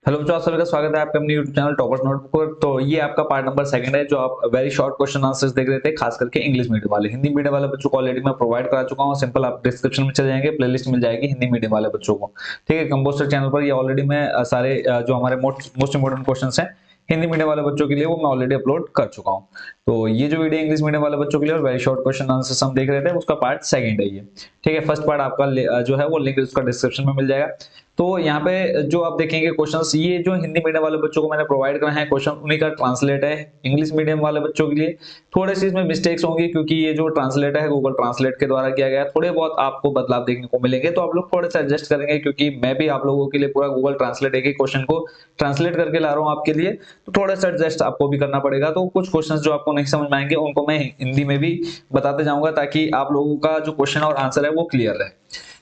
Hello बच्चों, आप सभी का स्वागत है आपके अपने YouTube चैनल टॉपर्स नोटबुक पर। तो ये आपका पार्ट नंबर सेकंड है जो आप वेरी शॉर्ट क्वेश्चन आंसर्स देख रहे थे, खास करके इंग्लिश मीडियम वाले। हिंदी मीडियम वाले बच्चों को ऑलरेडी मैं प्रोवाइड करा चुका हूँ। सिंपल आप डिस्क्रिप्शन में चले जाएंगे, प्लेलिस्ट मिल जाएगी हिंदी मीडियम वाले बच्चों को। ठीक है, कंपोस्टर चैनल पर ये ऑलरेडी मैं सारे जो हमारे मोस्ट इंपोर्टेंट क्वेश्चन है हिंदी मीडियम वाले बच्चों के लिए वो मैं ऑलरेडी अपलोड कर चुका हूँ। तो ये जो वीडियो इंग्लिश मीडियम वाले बच्चों के लिए और वेरी शॉर्ट क्वेश्चन आंसर्स हम देख रहे थे, उसका पार्ट सेकंड है ये। ठीक है, फर्स्ट पार्ट आपका जो है वो लिंक उसका डिस्क्रिप्शन में मिल जाएगा। तो यहाँ पे जो आप देखेंगे क्वेश्चंस, ये जो हिंदी मीडियम वाले बच्चों को मैंने प्रोवाइड कराए हैं क्वेश्चन, उन्हीं का ट्रांसलेट है इंग्लिश मीडियम वाले बच्चों के लिए। थोड़े से इसमें मिस्टेक्स होंगी क्योंकि ये जो ट्रांसलेट है गूगल ट्रांसलेट के द्वारा किया गया है। थोड़े बहुत आपको बदलाव देखने को मिलेंगे, तो आप लोग थोड़े से एडजस्ट करेंगे क्योंकि मैं भी आप लोगों के लिए पूरा गूगल ट्रांसलेट एक एक क्वेश्चन को ट्रांसलेट करके ला रहा हूँ आपके लिए। तो थोड़ा सा एडजस्ट आपको भी करना पड़ेगा। तो कुछ क्वेश्चन जो आपको नहीं समझ में आएंगे उनको मैं हिंदी में भी बताते जाऊंगा, ताकि आप लोगों का जो क्वेश्चन और आंसर है वो क्लियर रहे।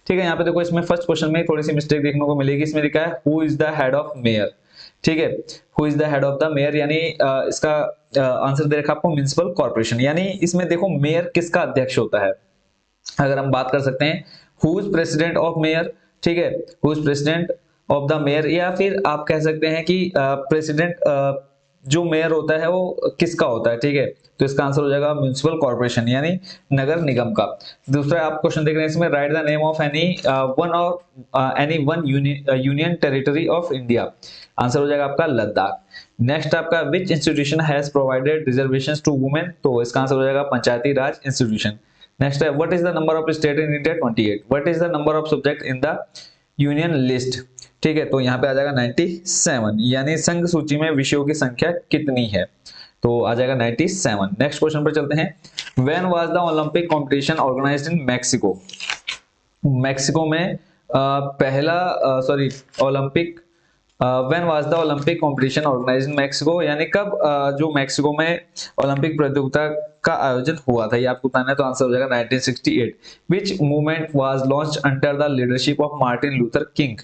ठीक है, यहाँ पे देखो, इसमें फर्स्ट क्वेश्चन में थोड़ी सी मिस्टेक देखने को मिलेगी। इसमें लिखा है who is the head of mayor. ठीक है, who is the head of the mayor, यानी इसका आंसर दे रखा आपको म्युनिसिपल कॉर्पोरेशन। यानी इसमें देखो मेयर किसका अध्यक्ष होता है। अगर हम बात कर सकते हैं who is president of mayor. ठीक है, who is president of the mayor, या फिर आप कह सकते हैं कि प्रेसिडेंट जो मेयर होता है वो किसका होता है। ठीक है, तो इसका आंसर हो जाएगा म्युनिसिपल कॉर्पोरेशन यानी नगर निगम का। दूसरा आप क्वेश्चन देख रहे हैं, इसमें write the name of any one और any one union territory of India. Answer हो जाएगा आपका लद्दाख। नेक्स्ट आपका which institution has provided reservations to women, तो इसका आंसर हो जाएगा पंचायती राज इंस्टीट्यूशन। नेक्स्ट है what is the number of state in India 28। What is the number of subject in the union list. ठीक है, तो यहाँ पे आ जाएगा 97, यानी संघ सूची में विषयों की संख्या कितनी है, तो आ जाएगा 97। नेक्स्ट क्वेश्चन पर चलते हैं। When was the Olympic competition organised in Mexico. Mexico में पहला Olympic when was the Olympic competition organised in Mexico, यानी कब जो मैक्सिको में ओलंपिक प्रतियोगिता का आयोजन हुआ था, ये आपको बताना है। तो आंसर हो जाएगा 1968। विच movement was launched under the leadership of Martin Luther king,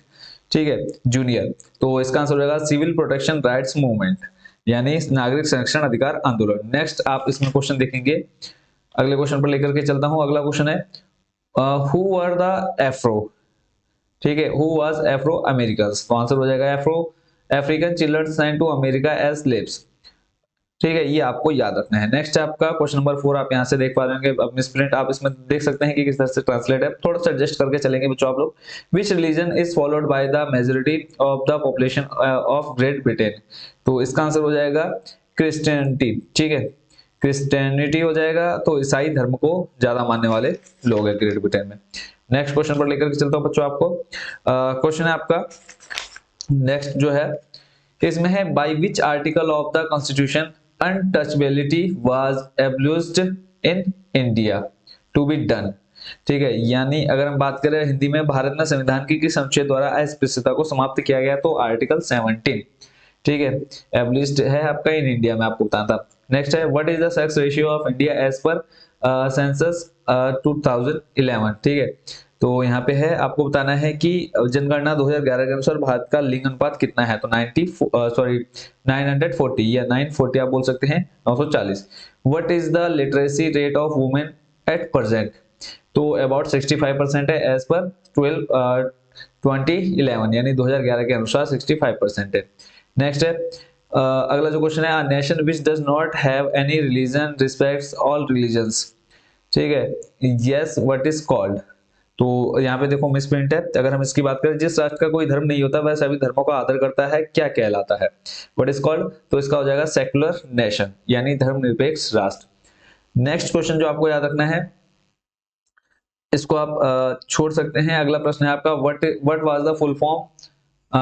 ठीक है, जूनियर। तो इसका आंसर हो जाएगा सिविल प्रोटेक्शन राइट्स मूवमेंट, यानी नागरिक संरक्षण अधिकार आंदोलन। नेक्स्ट आप इसमें क्वेश्चन देखेंगे, अगले क्वेश्चन पर लेकर के चलता हूं। अगला क्वेश्चन है हु वर द एफ्रो। ठीक है, हु वाज एफ्रो अमेरिकन, तो आंसर हो जाएगा Afro African children sent to America as slaves. ठीक है, ये आपको याद रखना है। नेक्स्ट आपका क्वेश्चन नंबर 4, आप यहां से देख पा रहे होंगे। अब मिसप्रिंट आप इसमें देख सकते हैं कि किस तरह से ट्रांसलेट है, थोड़ा सा एडजस्ट करके चलेंगे बच्चों आप लोग। विच religion is followed by the majority of the population of great Britain, तो इसका आंसर हो जाएगा क्रिश्चियनिटी। ठीक है, क्रिश्चियनिटी हो जाएगा, तो ईसाई धर्म को ज्यादा मानने वाले लोग हैं ग्रेट ब्रिटेन में। नेक्स्ट क्वेश्चन पर लेकर के चलता हूं बच्चों आपको। क्वेश्चन है आपका नेक्स्ट जो है, इसमें है by which article of the constitution untouchability was abused in India to be done. ठीक है, यानी अगर हम बात करें हिंदी में, भारत में संविधान की किस अनुच्छेद द्वारा अस्पृश्यता को समाप्त किया गया, तो आर्टिकल 17। ठीक है, एब्लिस्ड है आपका इन इंडिया में, आपको बताना था। नेक्स्ट है what is the sex ratio of India as per census 2011। ठीक है, तो यहाँ पे है आपको बताना है कि जनगणना 2011 के अनुसार भारत का लिंग अनुपात कितना है, तो 940 या 940 आप बोल सकते हैं, 940। What is the literacy rate of women at present, तो अबाउट 65% है एज पर 2011, यानी 2011 के अनुसार 65% है। नेक्स्ट है अगला जो क्वेश्चन है, nation which does not have any religion respects all religions. ठीक है, यस व्हाट इज कॉल्ड, तो यहाँ पे देखो मिसप्रिंट है। अगर हम इसकी बात करें, जिस राष्ट्र का कोई धर्म नहीं होता वह सभी धर्मों का आदर करता है, क्या कहलाता है, व्हाट इज कॉल्ड, तो इसका हो जाएगा सेक्युलर नेशन, यानी धर्मनिरपेक्ष राष्ट्र। नेक्स्ट क्वेश्चन जो आपको याद रखना है, इसको आप छोड़ सकते हैं। अगला प्रश्न है आपका what was the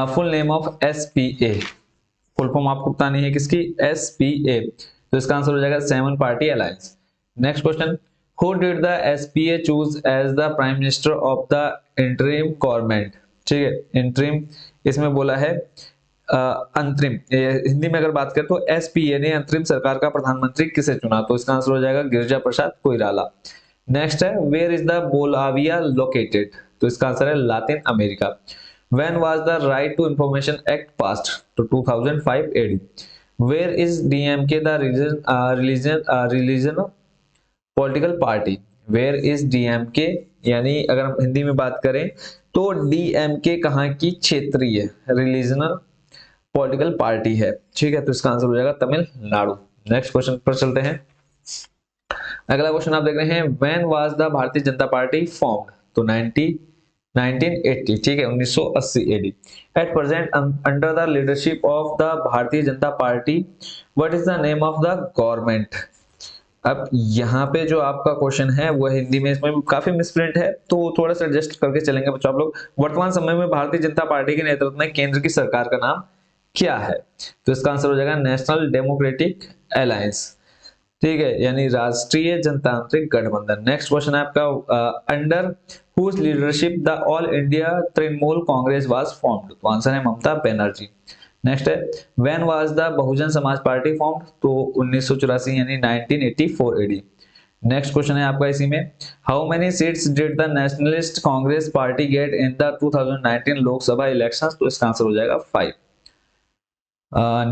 full name of SPA. Full form आपको बतानी है किसकी, एसपीए, तो इसका आंसर हो जाएगा seven party alliance. Next question, who did the SPA choose as the prime minister of the interim government. ठीक है, इंटरिम इसमें बोला है अंतरिम, हिंदी में अगर बात करें तो एसपीए ने अंतरिम सरकार का प्रधानमंत्री किसे चुना, तो इसका आंसर हो जाएगा गिरिजा प्रसाद कोइराला। नेक्स्ट है where is the Bolivia located, तो इसका आंसर है Latin America. When was the Right to Information Act passed? तो 2005 AD. Where is DMK the religion political party? Where is DMK, यानी अगर हम हिंदी में बात करें तो DMK कहाँ की क्षेत्रीय रीजनल पॉलिटिकल पार्टी है, ठीक है, तो इसका आंसर हो जाएगा तमिलनाडु। नेक्स्ट क्वेश्चन पर चलते हैं। अगला क्वेश्चन आप देख रहे हैं, when was the Bharatiya Janata party formed, तो 1980, ठीक है, 1980 AD. At present under the leadership of the Bharatiya Janata Party, what is the name of the government. अब यहाँ पे जो आपका क्वेश्चन है वो हिंदी में इसमें काफी मिसप्रिंट है, तो थोड़ा सा एडजस्ट करके चलेंगे बच्चों आप लोग। वर्तमान समय में भारतीय जनता पार्टी के नेतृत्व में केंद्र की सरकार का नाम क्या है, तो इसका आंसर हो जाएगा नेशनल डेमोक्रेटिक अलायंस, ठीक है, यानी राष्ट्रीय जनतांत्रिक गठबंधन। नेक्स्ट क्वेश्चन है आपका, under whose leadership the All India Trinamool Congress was formed, तो आंसर है ममता बनर्जी। नेक्स्ट है, when was the Bahujan Samaj Party formed, तो 1984 यानी 1984 एडी। नेक्स्ट क्वेश्चन है आपका इसी में, how many seats did the nationalist Congress party get in the 2019 Lok Sabha elections, तो इसका आंसर हो जाएगा 5।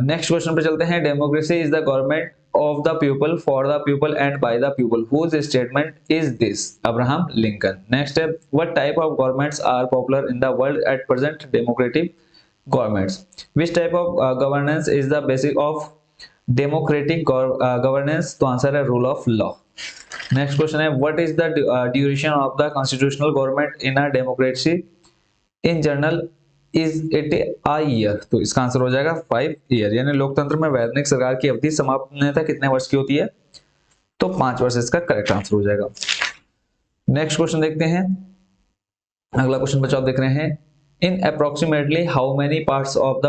नेक्स्ट क्वेश्चन पे चलते हैं, democracy is the government of the people for the people and by the people, whose statement is this, Abraham Lincoln. Next है, what type of governments are popular in the world at present, democratic governments. Which type of governance is the basic of democratic governance, तो answer है rule of law. Next question है, what is the duration of the constitutional government in a democracy, in general is it a year, तो इसका answer हो जाएगा 5 year, यानी लोकतंत्र में वैधानिक सरकार की अवधि समाप्त होने तक कितने वर्ष की होती है, तो 5 वर्ष इसका करेक्ट आंसर हो जाएगा। नेक्स्ट क्वेश्चन देखते हैं। अगला क्वेश्चन बच्चों आप देख रहे हैं, in approximately how many parts of the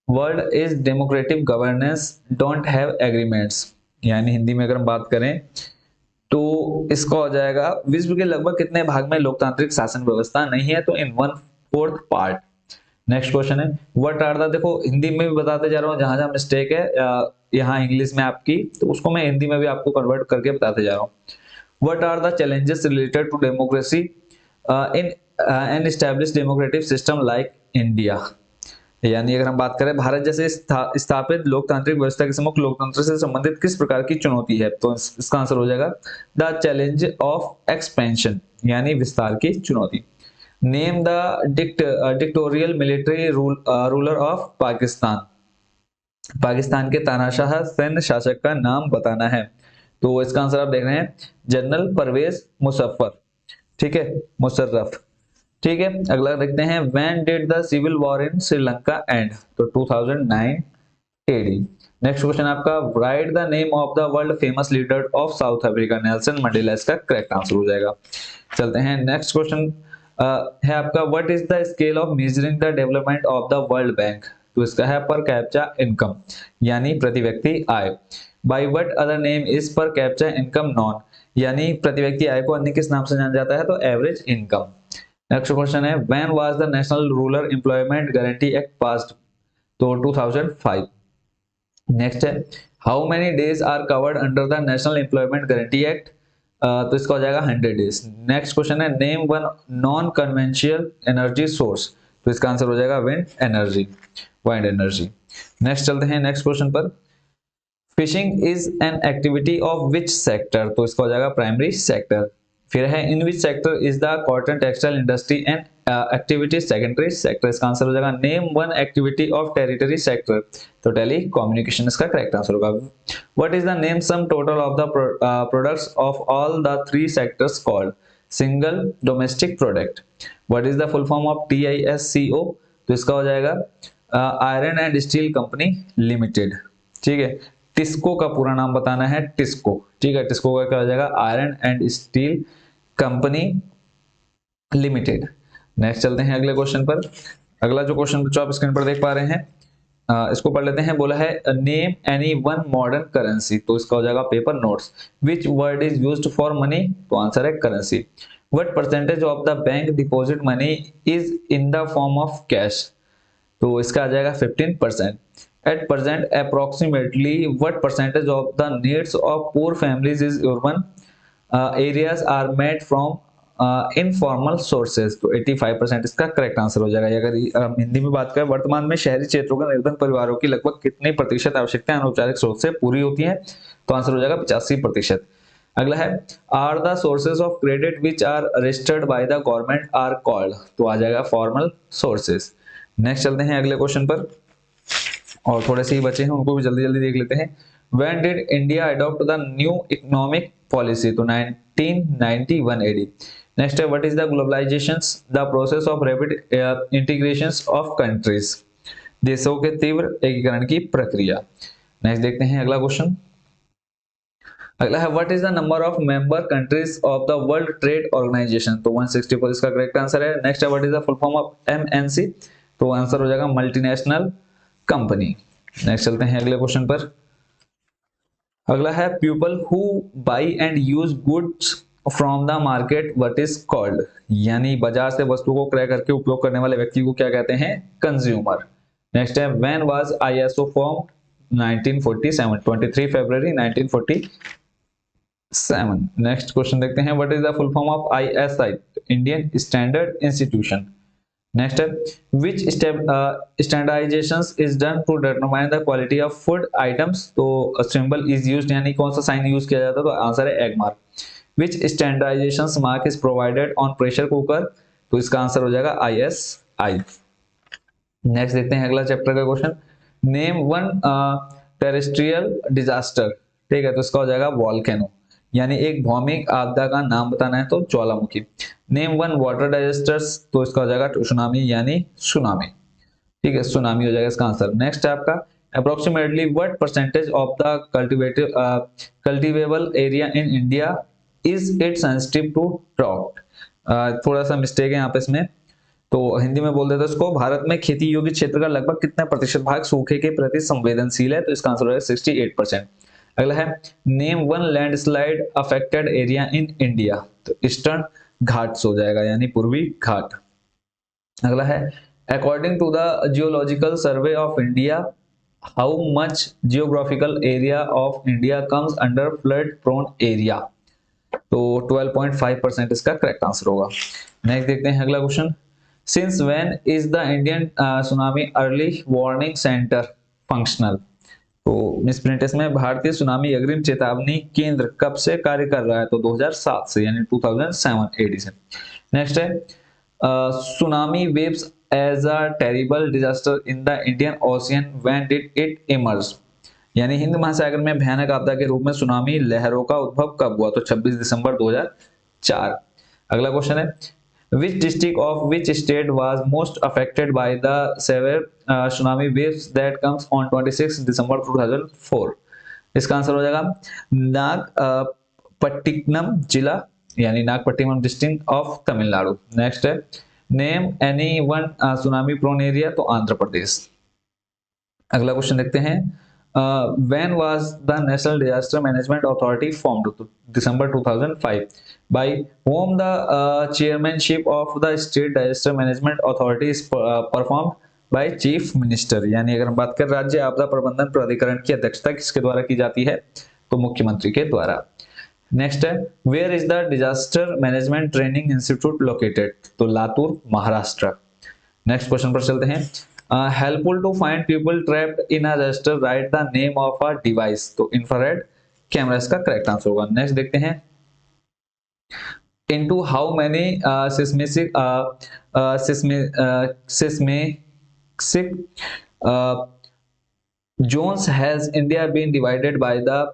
world is democratic governance don't have agreements, यानी हिंदी में अगर हम बात करें तो इसका हो जाएगा, विश्व के लगभग कितने भाग में लोकतांत्रिक शासन व्यवस्था नहीं है, तो इन 1/4 पार्ट। नेक्स्ट क्वेश्चन है, व्हाट आर द, देखो हिंदी में भी बताते जा रहा हूँ, जहां जहां मिस्टेक है यहाँ इंग्लिश में आपकी, तो उसको मैं हिंदी में भी आपको कन्वर्ट करके बताते जा रहा हूँ। What are the challenges related to democracy in an established democratic system like India, यानी अगर हम बात करें भारत जैसे स्थापित लोकतांत्रिक व्यवस्था के सम्मुख लोकतंत्र से संबंधित किस प्रकार की चुनौती है, तो इसका आंसर हो जाएगा द चैलेंज ऑफ एक्सपेंशन, यानी विस्तार की चुनौती। Name the dictatorial military ruler of Pakistan, Pakistan के तानाशाह सैन्य शासक का नाम बताना है, तो इसका आंसर आप देख रहे हैं जनरल परवेज मुशर्रफ, ठीक है, मुशर्रफ, ठीक है। अगला देखते हैं, when did the civil war in Sri एंड, तो 2009 एडी। नेक्स्ट क्वेश्चन आपका, write the name of the world famous leader of South Africa, Nelson Mandela इसका करेक्ट आंसर हो जाएगा। चलते हैं नेक्स्ट क्वेश्चन है आपका, what is the scale of measuring the development of the world bank, तो इसका है पर कैप्चा इनकम, यानी प्रति व्यक्ति आय। By what other name is पर कैप्चा इनकम नॉन, यानी प्रति व्यक्ति आय को अन्य किस नाम से जाना जाता है, तो एवरेज इनकम। नेक्स्ट क्वेश्चन है, when was the National Rural Employment Guarantee Act passed, तो 2005। नेक्स्ट है, how many days are covered under the National Employment Guarantee Act, तो इसका हो जाएगा 100 डेज। नेक्स्ट क्वेश्चन है, name one non conventional energy source, तो इसका आंसर हो जाएगा wind energy, wind energy. Next चलते हैं नेक्स्ट क्वेश्चन पर, fishing is an activity of which sector, तो इसका हो जाएगा प्राइमरी सेक्टर। फिर है, in which sector is the cotton textile industry and activity secondary sector, इसका आंसर हो जाएगा name one activity of territory sector, तो टेली कम्युनिकेशन इसका करेक्ट आंसर होगा। What is the name sum total of the products of all the 3 sectors called, single domestic product. What is the full form of TISCO, तो इसका हो जाएगा iron and steel company limited, ठीक है। टिस्को का पूरा नाम बताना है, टिस्को, ठीक है, टिस्को का क्या हो जाएगा iron and steel company limited. Next चलते हैं अगले क्वेश्चन पर। अगला जो क्वेश्चन जो आप स्क्रीन पर देख पा रहे हैं इसको पढ़ लेते हैं। बोला है name any one modern currency, तो इसका हो जाएगा paper notes. Which word is used for money, तो आंसर है currency. What percentage of the bank deposit money is in the form of cash, तो इसका आ जाएगा 15%। At present, approximately what percentage of the needs of poor families is urban areas are met from informal sources, तो 85% इसका correct answer हो जाएगा। अगर हिंदी में बात करें, वर्तमान में शहरी क्षेत्रों के निर्धन परिवारों की लगभग कितने प्रतिशत आवश्यकताएं अनौपचारिक स्रोत से पूरी होती हैं, तो आंसर हो जाएगा 85%। अगला है, are the sources of credit which are registered by the government are called, तो आ जाएगा फॉर्मल सोर्सेज। नेक्स्ट चलते हैं अगले क्वेश्चन पर, और थोड़े से ही बचे हैं उनको भी जल्दी जल्दी देख लेते हैं। When did India adopt the new economic policy? तो 1991 AD। नेक्स्ट है what is the globalisations, the process of rapid integrations of countries, देशों के तीव्र एकीकरण की प्रक्रिया। नेक्स्ट देखते हैं अगला क्वेश्चन। अगला है what is the number of member countries of the World Trade Organization, तो 164 इसका करेक्ट आंसर है। नेक्स्ट है what is the full form of MNC, तो आंसर हो जाएगा मल्टीनेशनल कंपनी। नेक्स्ट चलते हैं अगले क्वेश्चन पर। अगला है people who by and use goods from the market what is called, यानी बाजार से वस्तु को क्रय करके उपयोग करने वाले व्यक्ति को क्या कहते हैं, कंज्यूमर। नेक्स्ट है when was ISO form, 1947, 23 February 1947। Next question देखते हैं what is the full form of ISI, Indian standard institution. Next है which step standardizations is done to determine the quality of food items, तो symbol is used यानी कौन सा sign use किया जाता है, तो आंसर है egg mark. which standardizations mark is provided on pressure cooker, तो इसका आंसर हो जाएगा ISI। नेक्स्ट देखते हैं अगला चैप्टर का question. Name one terrestrial disaster, ठीक है, तो इसका हो जाएगा वॉल्केनो, यानी एक भौमिक आपदा का नाम बताना है तो ज्वालामुखी। नेम वन वाटर डिजास्टर्स, तो इसका हो जाएगा सुनामी यानी सुनामी, ठीक है, सुनामी हो जाएगा इसका आंसर। नेक्स्ट है आपका approximately what percentage of the cultivable area in India is it sensitive to drought, थोड़ा सा मिस्टेक है यहाँ पे इसमें, तो हिंदी में बोल देते हैं इसको, भारत में खेती योग्य क्षेत्र का लगभग कितना प्रतिशत भाग सूखे के प्रति संवेदनशील है, तो इसका आंसर हो जाएगा 68%। अगला है name one landslide affected area in India, तो ईस्टर्न घाट्स हो जाएगा यानी पूर्वी घाट। अगला है according to the Geological Survey of India how much geographical area of India comes under flood prone area, तो 12.5% इसका करेक्ट आंसर होगा। नेक्स्ट देखते हैं अगला question. Since when is the Indian tsunami early warning centre functional, तो misprint इसमें भारतीय tsunami अग्रिम चेतावनी केंद्र कब से कार्य कर रहा है, तो 2007 से यानी 2007 AD से। नेक्स्ट है tsunami waves as a terrible disaster in the Indian Ocean when did it emerge, यानी हिंद महासागर में भयानक आपदा के रूप में सुनामी लहरों का उद्भव कब हुआ, तो 26 दिसंबर 2004। अगला क्वेश्चन है which district of which state was most affected by the severe tsunami waves that comes on 26 December 2004, इसका आंसर हो जाएगा नागपट्टिनम जिला यानी Nagapattinam district of Tamil Nadu. Next है name any one tsunami prone area, तो आंध्र प्रदेश। अगला क्वेश्चन देखते हैं when was the National Disaster Management Authority formed, December 2005, by whom the chairmanship of the State Disaster Management Authority is performed by Chief Minister, यानी अगर हम बात करें राज्य आपदा प्रबंधन प्राधिकरण की अध्यक्षता किसके द्वारा की जाती है, तो मुख्यमंत्री के द्वारा। नेक्स्ट है where is the disaster management training institute located, तो लातूर महाराष्ट्र। नेक्स्ट क्वेश्चन पर चलते हैं। Helpful to find people trapped in a disaster write the name of a device, तो इंफ्रारेड कैमरा इसका करेक्ट आंसर होगा। नेक्स्ट देखते हैं into how many seismic zones has India been divided by the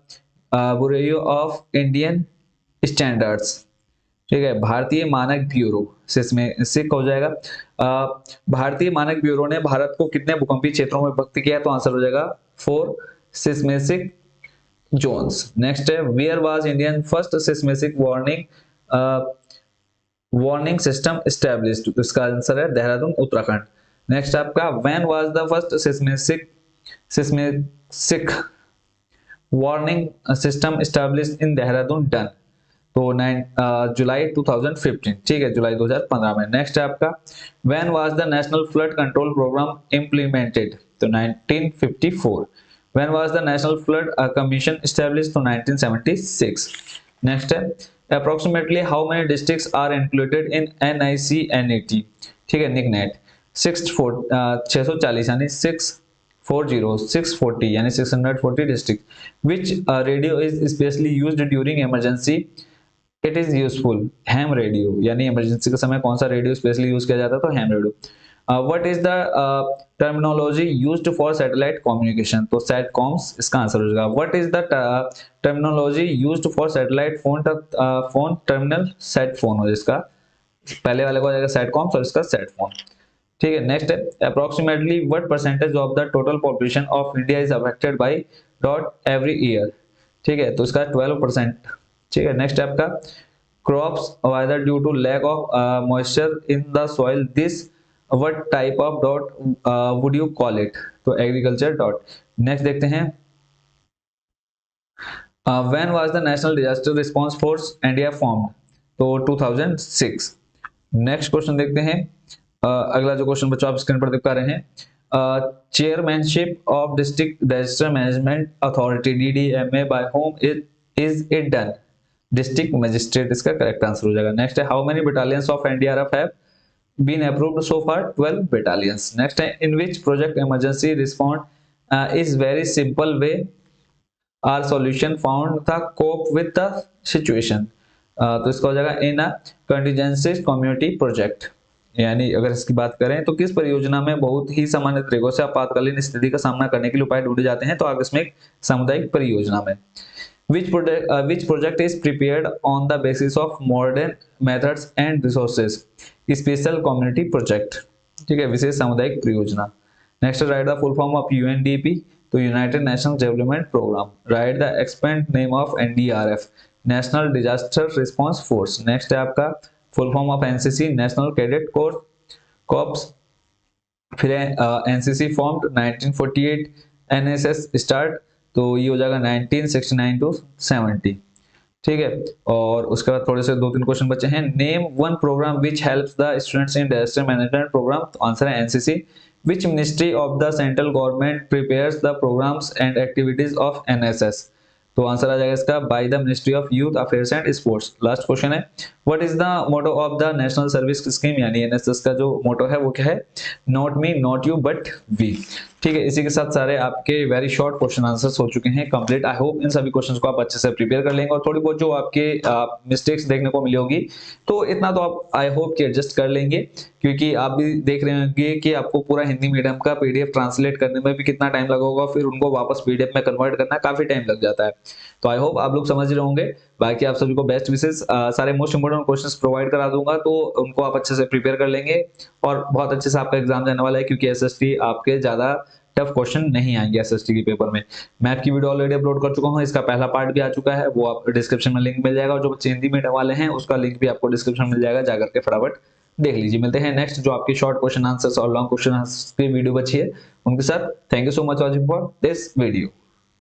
Bureau of Indian Standards, ठीक है, भारतीय मानक bureau seismic हो जाएगा। भारतीय मानक ब्यूरो ने भारत को कितने भूकंपीय क्षेत्रों में विभक्त किया, तो आंसर हो जाएगा 4 सिस्मिक जोन्स। नेक्स्ट है where was Indian first seismic warning system established, तो इसका आंसर है देहरादून उत्तराखंड। नेक्स्ट आपका when was the first seismic warning system established in Dehradun done, तो जुलाई 2015, ठीक है, जुलाई 2015 में। नेक्स्ट है आपका when was the national flood control programme implemented, तो 1954। When was the national Flood Commission established, तो 1976। नेक्स्ट है approximately how many districts are included in NICNET, ठीक है, निकनेट 640 यानी 640 यानी 640 district. Which radio is specially used during emergency, it is useful ham radio, यानी emergency के समय कौन सा रेडियो स्पेशली यूज किया जाता है, तो ham radio. What is the terminology used for satellite communication, तो सैटकॉम्स इसका आंसर हो जाएगा। What is the terminology used for satellite phone, phone terminal set phone हो, जिसका पहले वाले को हो जाएगा सैटकॉम्स और इसका सेट फोन। ठीक है, नेक्स्ट है approximately what percentage of the total population of India is affected by dot every year. ठीक है, तो इसका 12%। ठीक है, नेक्स्ट है आपका crops whether due to lack of moisture in the soil, this what type of dot would you call it, तो agriculture dot। Next देखते हैं when was the national disaster response force India formed, तो 2006। Next question देखते हैं अगला जो question बच्चों आप स्क्रीन पर देख पा रहे हैं, chairmanship of district disaster management authority DDMA by home is it done, district magistrate इसका करेक्ट आंसर हो जाएगा। नेक्स्ट है how many battalions of NDRF have been approved so far, 12 battalions. Next है in which project emergency respond is very simple way are solution found the cope with the situation, तो इसका हो जाएगा in a contingency community project. यानी अगर इसकी बात करें तो किस परियोजना में बहुत ही सामान्य तरीकों से आपातकालीन स्थिति का सामना करने के लिए उपाय ढूंढे जाते हैं, तो आकस्मिक सामुदायिक परियोजना में। which project is prepared on the basis of modern methods and resources, special community project। ठीक है, विशेष सामुदायिक परियोजना। Next write the full form of UNDP, तो United Nations Development Programme. Write the expand name of NDRF, National Disaster Response Force. Next है आपका full form of NCC, National Cadet Corps. फिर NCC formed 1948, NSS start, तो ये हो जाएगा 1969 to 70। ठीक है, और उसके बाद थोड़े से 2-3 क्वेश्चन बचे हैं। Name one programme which helps the students in disaster management programme, तो आंसर है NCC। Which ministry of the central government prepares the programmes and activities of NSS, तो आंसर आ जाएगा इसका by the ministry of youth affairs and sports. Last question है what is the motto of the national service scheme, यानी NSS का जो motto है वो क्या है, not me not you but we. ठीक है, इसी के साथ सारे आपके वेरी शॉर्ट क्वेश्चन आंसर्स हो चुके हैं कंप्लीट। आई होप इन सभी क्वेश्चंस को आप अच्छे से प्रिपेयर कर लेंगे और थोड़ी बहुत जो आपके मिस्टेक्स देखने को मिली होगी तो इतना तो आप आई होप कि एडजस्ट कर लेंगे, क्योंकि आप भी देख रहे होंगे कि आपको पूरा हिंदी मीडियम का PDF ट्रांसलेट करने में भी कितना टाइम लगा होगा, फिर उनको वापस PDF में कन्वर्ट करना काफी टाइम लग जाता है। तो आई होप आप लोग समझ रहे होंगे। बाकी आप सभी को बेस्ट विशेष, सारे मोस्ट इंपोर्टेंट क्वेश्चंस प्रोवाइड करा दूंगा, तो उनको आप अच्छे से प्रिपेयर कर लेंगे और बहुत अच्छे से आपका एग्जाम जाने वाला है, क्योंकि SST आपके ज्यादा टफ क्वेश्चन नहीं आएंगे SST के पेपर में। मैथ की वीडियो ऑलरेडी अपलोड कर चुका हूं, इसका पहला पार्ट भी आ चुका है, वो आप डिस्क्रिप्शन में लिंक मिल जाएगा, और जो बच्चे हिंदी मीडियम वाले हैं उसका लिंक भी आपको डिस्क्रिप्शन में मिल जाएगा, जाकर के फटाफट देख लीजिए। मिलते हैं नेक्स्ट जो आपकी शॉर्ट क्वेश्चन आंसर्स और लॉन्ग क्वेश्चन आंसर्स की वीडियो बची है उनके साथ। Thank you so much watching for this video.